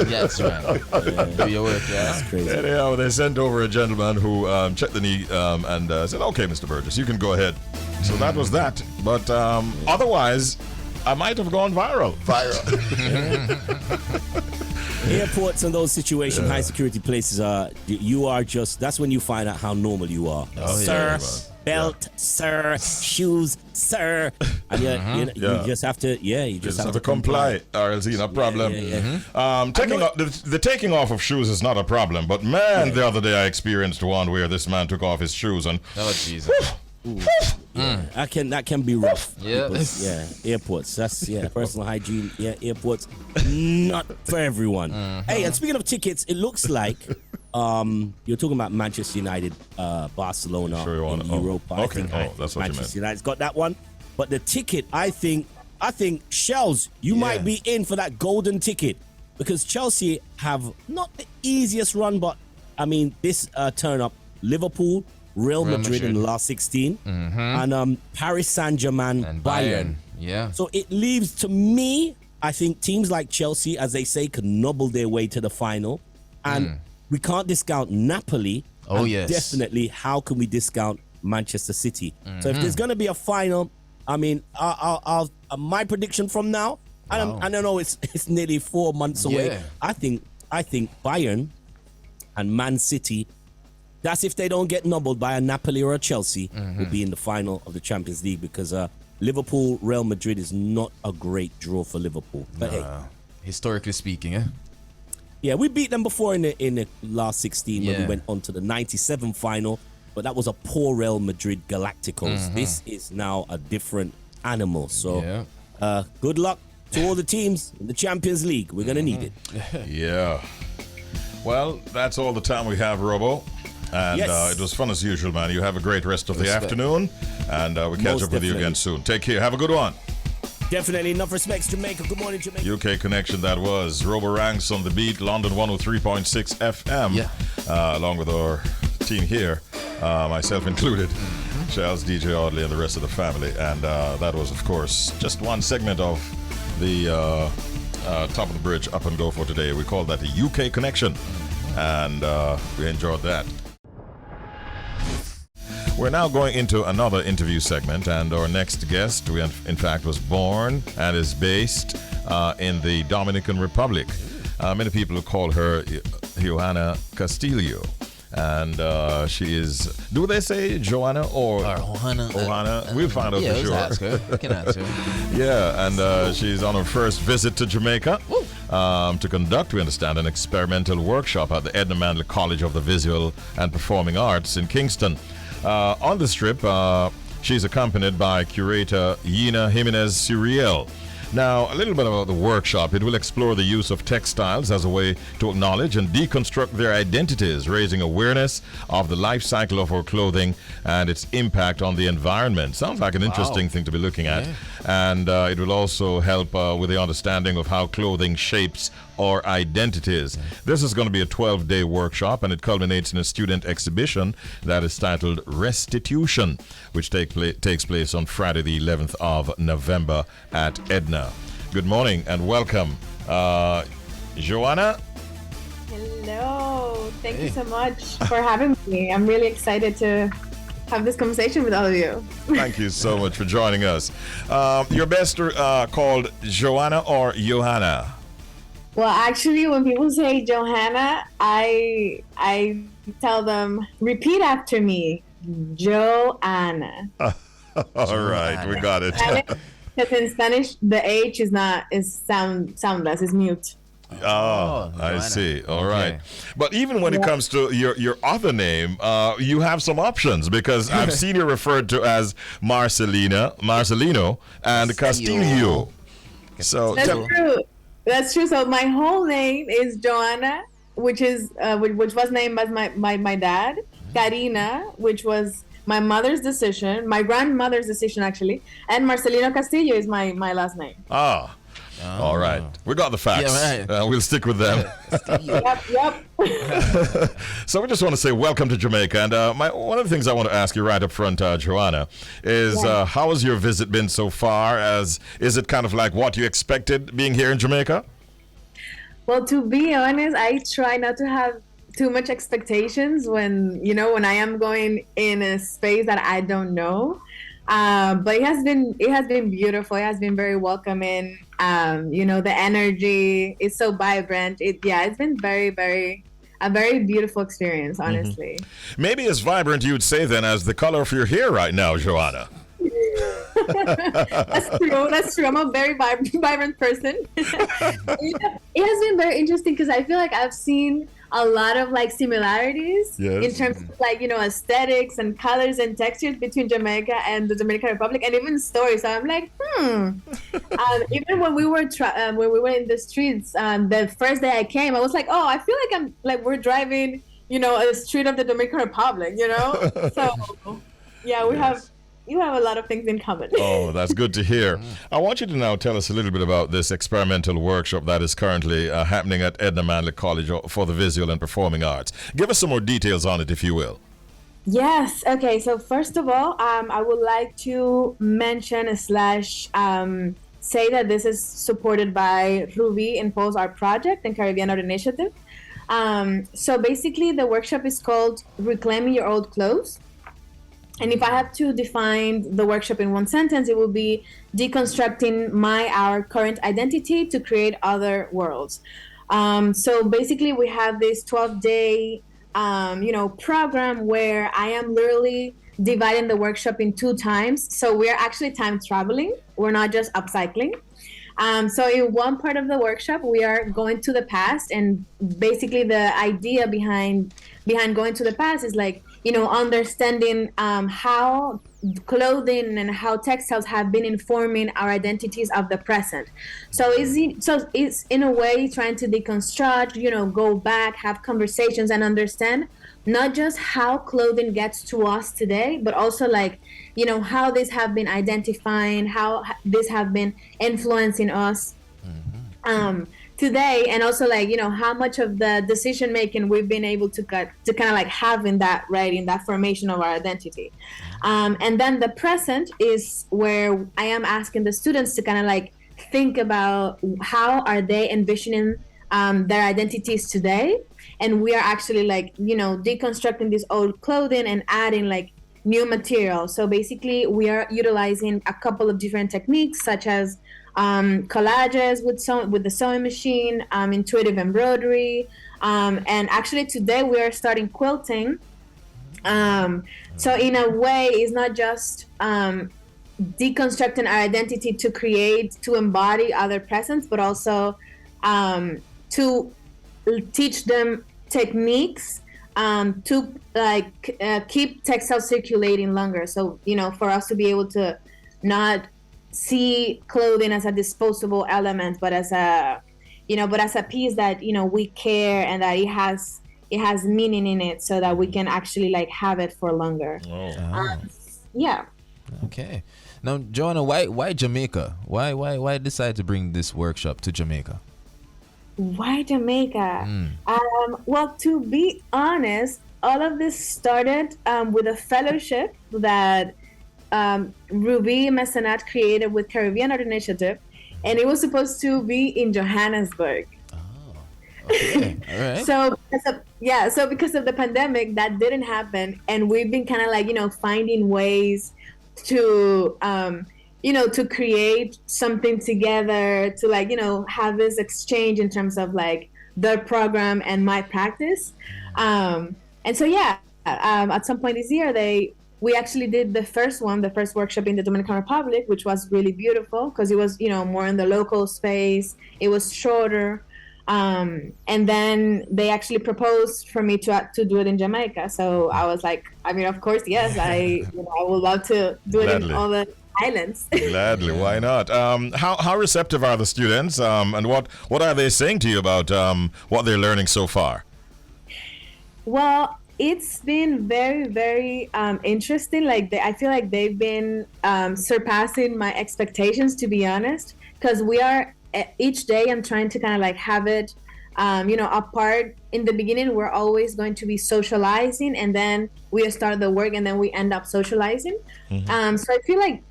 That's right. Do your work, yeah. That's crazy. Anyhow, they sent over a gentleman who checked the knee and said, okay, Mr. Burgess, you can go ahead. So that was that. But otherwise, I might have gone viral. Airports and those situations, high security places that's when you find out how normal you are. Sir, belt, sir, shoes, sir. And you just have to, you just have to comply. Or else, no problem. Yeah. The taking off of shoes is not a problem. But man, the other day I experienced one where this man took off his shoes and Jesus. That can be rough. Yeah. Because, airports. That's personal hygiene. Yeah, airports. Not for everyone. Hey, and speaking of tickets, it looks like you're talking about Manchester United, Barcelona, in Europa. Okay. That's what Manchester you meant. United's got that one. But the ticket, I think Shelz, you might be in for that golden ticket because Chelsea have not the easiest run, but I mean this turn up Liverpool, Real Madrid in the last 16, and Paris Saint-Germain and Bayern. Yeah. So it leaves to me, I think teams like Chelsea, as they say, could nobble their way to the final. And we can't discount Napoli. Oh, yes. Definitely, how can we discount Manchester City? So if there's going to be a final, I mean, I'll my prediction from now, I don't know, it's nearly 4 months away. Yeah. I think Bayern and Man City, that's if they don't get nobbled by a Napoli or a Chelsea, will be in the final of the Champions League because Liverpool, Real Madrid is not a great draw for Liverpool. But hey, historically speaking, yeah, we beat them before in the last 16 when we went on to the 97 final, but that was a poor Real Madrid Galacticos. This is now a different animal. So good luck to all the teams in the Champions League. We're going to need it. Yeah. Well, that's all the time we have, Robo. And it was fun as usual, man. You have a great rest of the afternoon, and we'll catch up with you again soon. Take care. Have a good one. Definitely. Enough respects, Jamaica. Good morning, Jamaica. UK Connection, that was Robo Ranks on the beat, London 103.6 FM, along with our team here, myself included, Charles, DJ Audley, and the rest of the family. And that was, of course, just one segment of the Top of the Bridge Up and Go for today. We call that the UK Connection, and we enjoyed that. We're now going into another interview segment, and our next guest, in fact, was born and is based in the Dominican Republic. Many people call her Johanna Castillo, and she is, do they say Johanna or Johanna? Johanna? We'll find out for sure. Ask her. We can ask her. Yeah, and she's on her first visit to Jamaica to conduct, we understand, an experimental workshop at the Edna Manley College of the Visual and Performing Arts in Kingston. On this trip, she's accompanied by curator Yina Jimenez Suriel. Now, a little bit about the workshop. It will explore the use of textiles as a way to acknowledge and deconstruct their identities, raising awareness of the life cycle of our clothing and its impact on the environment. Sounds like an interesting thing to be looking at. Yeah. And it will also help with the understanding of how clothing shapes our identities. This is going to be a 12-day workshop, and it culminates in a student exhibition that is titled Restitution, which takes place on Friday the 11th of November at Edna. Good morning and welcome. Johanna? Hello. Thank you so much for having me. I'm really excited to have this conversation with all of you. Thank you so much for joining us. You're best called Johanna or Johanna? Well, actually, when people say Johanna, I tell them, repeat after me, Joanna. All right, we got it. Because in Spanish, the H is soundless, is mute. Oh, I see. All right. But even when it comes to your other name, you have some options, because I've seen you referred to as Marcelino and Castillo. So that's true. That's true. So my whole name is Johanna, which was named as my dad. Karina, which was my mother's decision, my grandmother's decision actually, and Marcelino Castillo is my last name. Ah, All right. We got the facts. Yeah, right. We'll stick with them. Yep. So we just want to say welcome to Jamaica. And one of the things I want to ask you right up front, Johanna, is how has your visit been so far? Is it kind of like what you expected being here in Jamaica? Well, to be honest, I try not to have too much expectations when I am going in a space that I don't know. But it has been beautiful. It has been very welcoming. The energy is so vibrant. It's been a very beautiful experience, honestly. Maybe as vibrant, you'd say then, as the color of your hair right now, Johanna. That's true. I'm a very vibrant person. It has been very interesting because I feel like I've seen a lot of like similarities in terms of like aesthetics and colors and textures between Jamaica and the Dominican Republic, and even stories. So I'm like, even when we were in the streets, the first day I came, I was like, oh, I feel like we're driving, a street of the Dominican Republic, So yeah, you have a lot of things in common. Oh, that's good to hear. I want you to now tell us a little bit about this experimental workshop that is currently happening at Edna Manley College for the Visual and Performing Arts. Give us some more details on it, if you will. Yes. Okay. So first of all, I would like to mention / say that this is supported by Ruby Impulse Art Project and Caribbean Art Initiative. So basically, the workshop is called Reclaiming Your Old Clothes. And if I have to define the workshop in one sentence, it will be deconstructing our current identity to create other worlds. So basically, we have this 12-day, program where I am literally dividing the workshop in 2 times. So we are actually time traveling. We're not just upcycling. So in one part of the workshop, we are going to the past, and basically the idea behind going to the past is like, understanding how clothing and how textiles have been informing our identities of the present. So it's in a way trying to deconstruct, go back, have conversations, and understand not just how clothing gets to us today, but also like, how these have been identifying, how these have been influencing us today, and also like, how much of the decision making we've been able to kind of like have in that formation of our identity. And then the present is where I am asking the students to kind of like think about how are they envisioning their identities today. And we are actually like, deconstructing this old clothing and adding like new material. So basically we are utilizing a couple of different techniques, such as collages with the sewing machine, intuitive embroidery, and actually today we are starting quilting. So in a way, it's not just deconstructing our identity to embody other presence, but also to teach them techniques to like keep textile circulating longer. So for us to be able to not see clothing as a disposable element, but as a piece that we care and that it has meaning in it, so that we can actually like have it for longer. Yeah. Okay. Now, Johanna, why Jamaica? Why decide to bring this workshop to Jamaica? Why Jamaica? Well, to be honest, all of this started with a fellowship that Ruby Mecenat created with Caribbean Art Initiative, and it was supposed to be in Johannesburg. Okay. All right. So because of the pandemic, that didn't happen, and we've been kind of like finding ways to to create something together, to like have this exchange in terms of like their program and my practice. And so at some point this year we actually did the first workshop in the Dominican Republic, which was really beautiful because it was more in the local space. It was shorter. And then they actually proposed for me to do it in Jamaica. So I was like, of course, yes, I would love to do it in all the islands. Gladly, why not? How receptive are the students, and what are they saying to you about what they're learning so far? Well, it's been very, very interesting. Like I feel like they've been surpassing my expectations, to be honest, because we are each day I'm trying to kind of like have it, apart. In the beginning, we're always going to be socializing, and then we start the work, and then we end up socializing. So I feel like,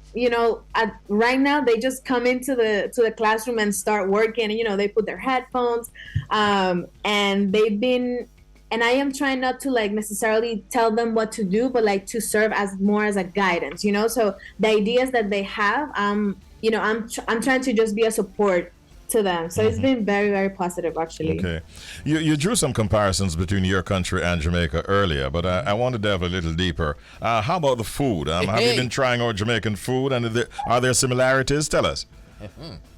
right now they just come into the classroom and start working. They put their headphones, and they've been. And I am trying not to like necessarily tell them what to do, but like to serve as more as a guidance. So the ideas that they have, I'm trying to just be a support to them. So it's been very, very positive, actually. Okay. You drew some comparisons between your country and Jamaica earlier, but I want to delve a little deeper. How about the food? Have you been trying our Jamaican food, and are there similarities? Tell us.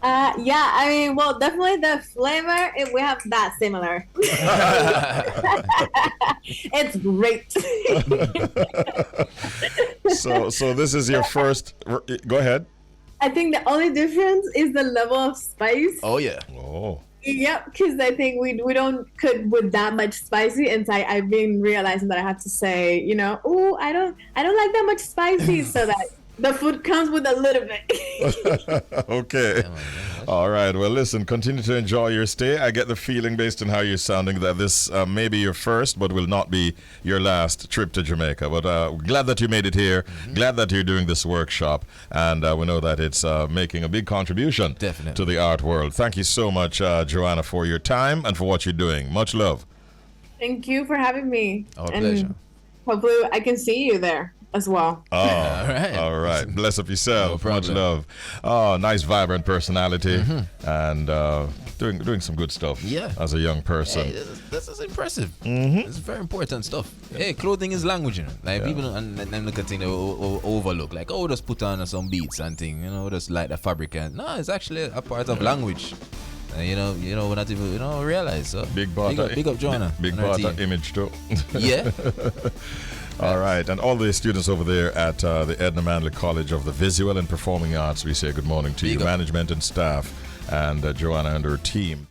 Definitely the flavor, we have that similar. It's great. So this is your first. Go ahead. I think the only difference is the level of spice. Oh yeah. Oh. Yep, because I think we don't cook with that much spicy, and so I've been realizing that I have to say, I don't like that much spicy, so that the food comes with a little bit. Okay. All right. Well, listen, continue to enjoy your stay. I get the feeling, based on how you're sounding, that this may be your first, but will not be your last trip to Jamaica. But glad that you made it here. Glad that you're doing this workshop. And we know that it's making a big contribution to the art world. Thank you so much, Johanna, for your time and for what you're doing. Much love. Thank you for having me. Our pleasure. Hopefully I can see you there as well. Oh, all right. Bless up yourself. No Much love. Oh, nice, vibrant personality, and doing some good stuff. Yeah. As a young person. Hey, this is impressive. It's very important stuff. Hey, clothing is language, Like people and them look at things overlook. Like, just put on some beats and thing. Just like the fabric. And no, it's actually a part of language. We're not even realize. So big up Johanna. Big part of image too. Yeah. All right, and all the students over there at the Edna Manley College of the Visual and Performing Arts, we say good morning to you, management and staff, and Johanna and her team.